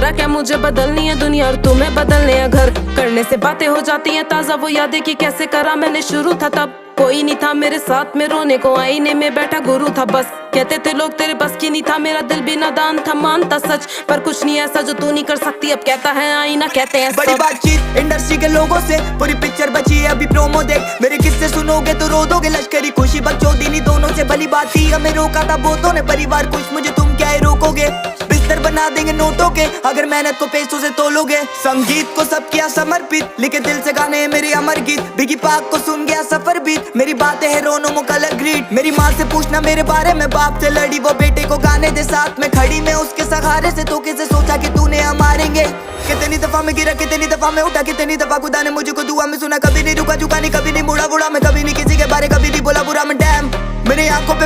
फर्क है, मुझे बदलनी है दुनिया और तुम्हें बदलने हैं घर। करने से बातें हो जाती हैं ताजा, वो यादें कि कैसे करा मैंने शुरू था तब। कोई नहीं था मेरे साथ में रोने को, आईने में बैठा गुरु था बस। कहते थे लोग तेरे बस की नहीं था, मेरा दिल भी नादान था, मानता सच। पर कुछ नहीं ऐसा जो तू नहीं कर सकती, अब कहता है आईना, कहते हैं बड़ी बातचीत इंडस्ट्री के लोगों से, पूरी पिक्चर बची है अभी प्रोमो देख। मेरे किस्से सुनोगे तो रो दोगे, लश्करी खुशी बकचोदी दोनों से भली बात थी। हमें रोका था बहुतों ने परिवार कुछ, मुझे तुम क्या रोकोगे। बिस्तर बना देंगे नोटों के अगर मेहनत को पैसों से तोलोगे। संगीत को सब किया समर्पित, लिखे दिल से गाने मेरे अमर गीत। बिगी पाक को सुन गया सफर बीत, मेरी बातें है रोनो मो कलर ग्रीट। मेरी माँ से पूछना मेरे बारे में, बाप से लड़ी वो बेटे को गाने दे साथ में खड़ी। मैं उसके सहारे से तो कैसे सोचा कि तूने हम मारेंगे। कितनी दफा मैं गिरा, कितनी दफा मैं उठा, कितनी दफा खुदा ने मुझको दुआ में सुना। कभी नहीं रुका, झुका नहीं, कभी नहीं मुड़ा बुढ़ा मैं, कभी नहीं किसी के बारे कभी नहीं बोला बुरा मैं। डैम मेरी आंखों पे